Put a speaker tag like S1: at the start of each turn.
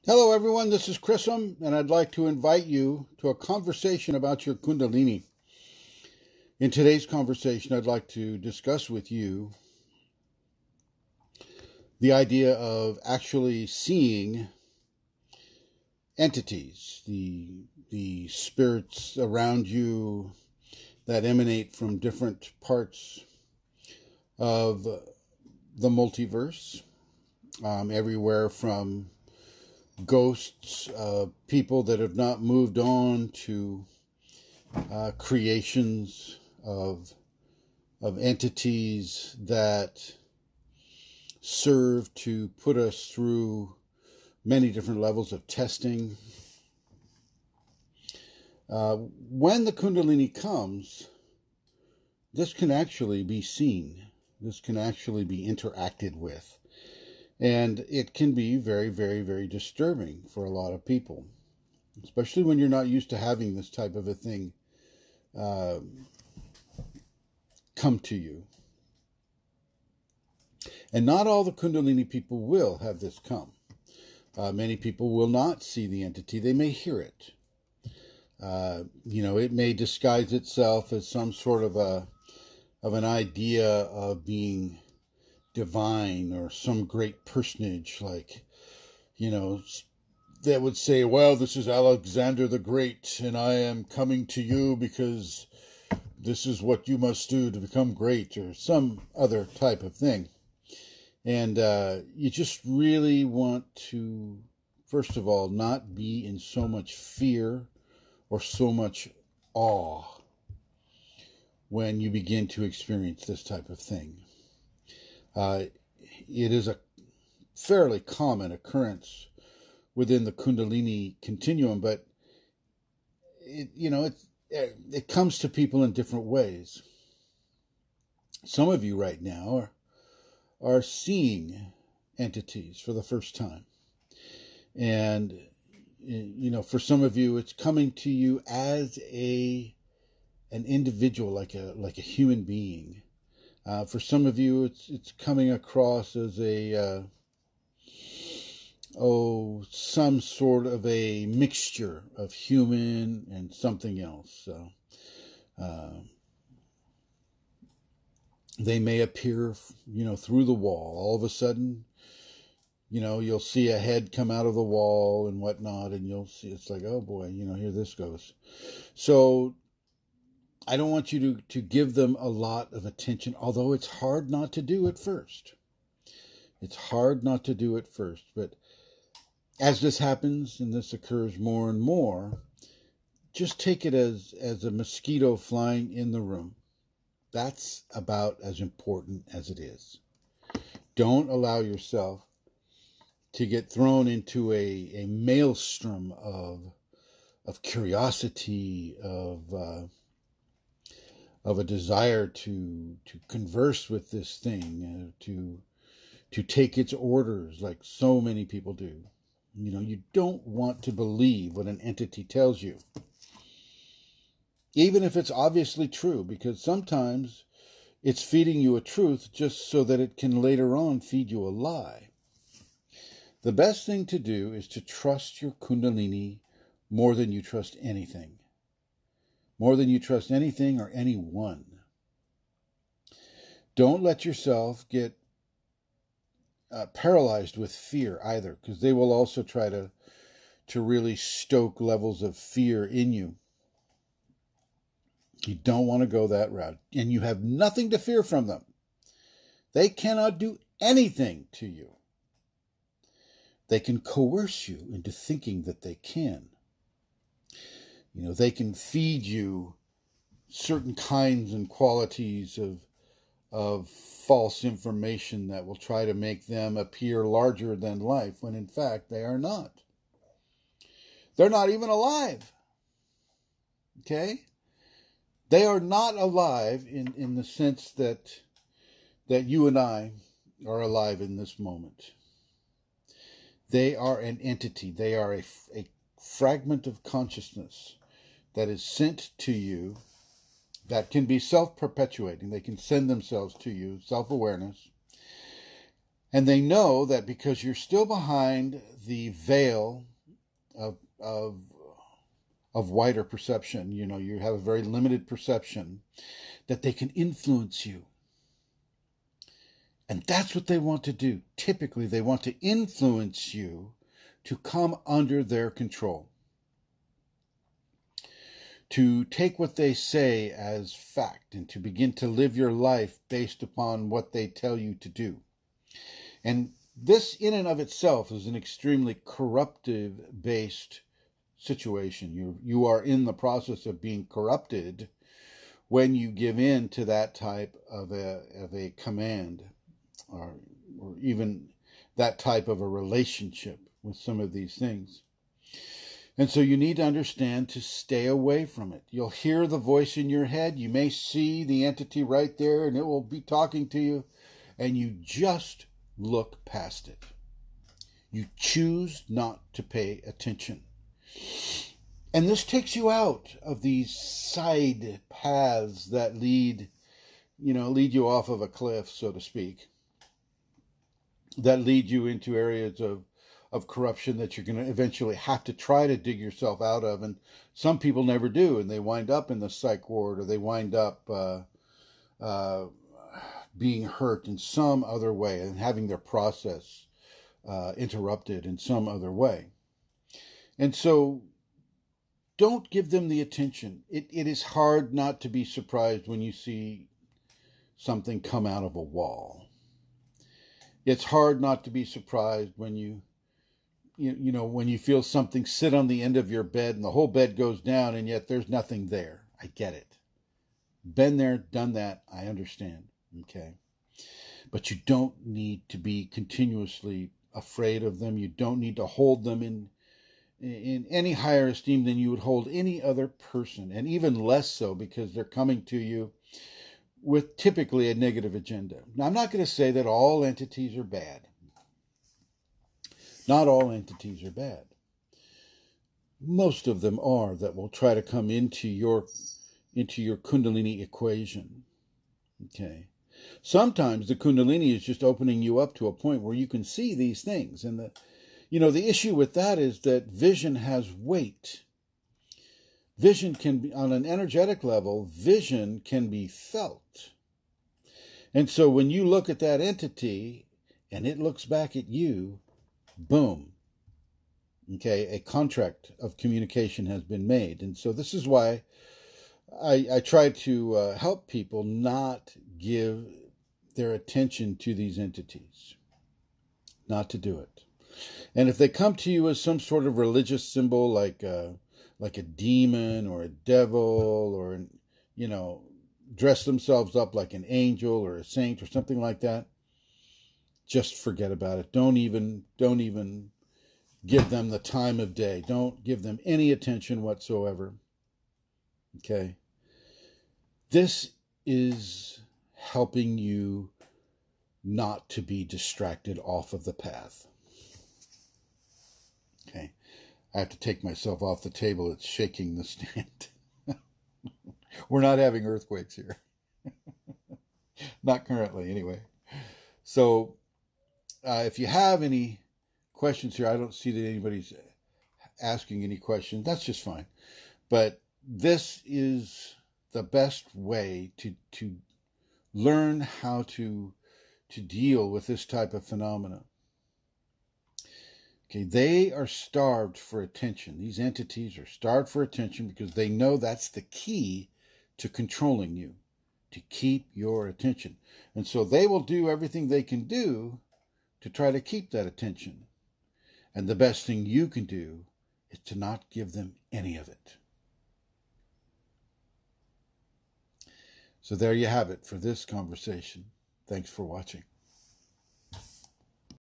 S1: Hello, everyone. This is Chrism, and I'd like to invite you to a conversation about your Kundalini. In today's conversation, I'd like to discuss with you the idea of actually seeing entities, the spirits around you that emanate from different parts of the multiverse, everywhere from ghosts, people that have not moved on, to creations of entities that serve to put us through many different levels of testing. When the Kundalini comes, this can actually be seen. This can actually be interacted with. And it can be very, very, very disturbing for a lot of people, especially when you're not used to having this type of a thing come to you. And not all the Kundalini people will have this come. Many people will not see the entity. They may hear it. It may disguise itself as some sort of an idea of being divine or some great personage, like, that would say, well, this is Alexander the Great, and I am coming to you because this is what you must do to become great, or some other type of thing. And you just really want to, first of all, not be in so much fear or so much awe when you begin to experience this type of thing. It is a fairly common occurrence within the Kundalini continuum, but it comes to people in different ways. Some of you right now are seeing entities for the first time, and for some of you, it's coming to you as an individual, like a human being. For some of you, it's coming across as some sort of a mixture of human and something else. So, they may appear, through the wall. All of a sudden, you'll see a head come out of the wall and whatnot, and you'll see, it's like, oh boy, here this goes. So I don't want you to give them a lot of attention, although it's hard not to do at first. It's hard not to do at first, but as this happens, and this occurs more and more, just take it as a mosquito flying in the room. That's about as important as it is. Don't allow yourself to get thrown into a maelstrom of curiosity, of a desire to converse with this thing, to take its orders, like so many people do. You don't want to believe what an entity tells you, even if it's obviously true, because sometimes it's feeding you a truth just so that it can later on feed you a lie. The best thing to do is to trust your Kundalini more than you trust anything. More than you trust anything or anyone. Don't let yourself get paralyzed with fear either, because they will also try to really stoke levels of fear in you. You don't want to go that route, and you have nothing to fear from them. They cannot do anything to you. They can coerce you into thinking that they can. They can feed you certain kinds and qualities of false information that will try to make them appear larger than life, when in fact they are not. They're not even alive. Okay? They are not alive in the sense that you and I are alive in this moment. They are an entity. They are a fragment of consciousness that is sent to you, that can be self-perpetuating. They can send themselves to you, self-awareness. And they know that because you're still behind the veil of wider perception. You know, you have a very limited perception, that they can influence you. And that's what they want to do. Typically, they want to influence you to come under their control, to take what they say as fact and to begin to live your life based upon what they tell you to do. And this in and of itself is an extremely corruptive-based situation. You are in the process of being corrupted when you give in to that type of a command, or even that type of a relationship with some of these things. And so you need to understand to stay away from it. You'll hear the voice in your head. You may see the entity right there, and it will be talking to you, and you just look past it. You choose not to pay attention. And this takes you out of these side paths that lead you off of a cliff, so to speak, that lead you into areas of corruption that you're going to eventually have to try to dig yourself out of. And some people never do, and they wind up in the psych ward, or they wind up being hurt in some other way and having their process interrupted in some other way. And so don't give them the attention. It is hard not to be surprised when you see something come out of a wall. It's hard not to be surprised when you feel something sit on the end of your bed and the whole bed goes down and yet there's nothing there. I get it. Been there, done that. I understand. Okay. But you don't need to be continuously afraid of them. You don't need to hold them in any higher esteem than you would hold any other person, and even less so because they're coming to you with typically a negative agenda. Now, I'm not going to say that all entities are bad. Not all entities are bad. Most of them are, that will try to come into your Kundalini equation. Okay. Sometimes the Kundalini is just opening you up to a point where you can see these things. And the issue with that is that vision has weight. Vision can be, on an energetic level, vision can be felt. And so when you look at that entity and it looks back at you, boom. Okay, a contract of communication has been made. And so this is why I try to help people not give their attention to these entities. Not to do it. And if they come to you as some sort of religious symbol, like a demon or a devil, or dress themselves up like an angel or a saint or something like that, just forget about it. Don't even give them the time of day. Don't give them any attention whatsoever. Okay? This is helping you not to be distracted off of the path. Okay? I have to take myself off the table. It's shaking the stand. We're not having earthquakes here. Not currently, anyway. So, if you have any questions here, I don't see that anybody's asking any questions. That's just fine. But this is the best way to learn how to deal with this type of phenomena. Okay, they are starved for attention. These entities are starved for attention because they know that's the key to controlling you, to keep your attention. And so they will do everything they can do to try to keep that attention. And the best thing you can do is to not give them any of it. So there you have it for this conversation. Thanks for watching.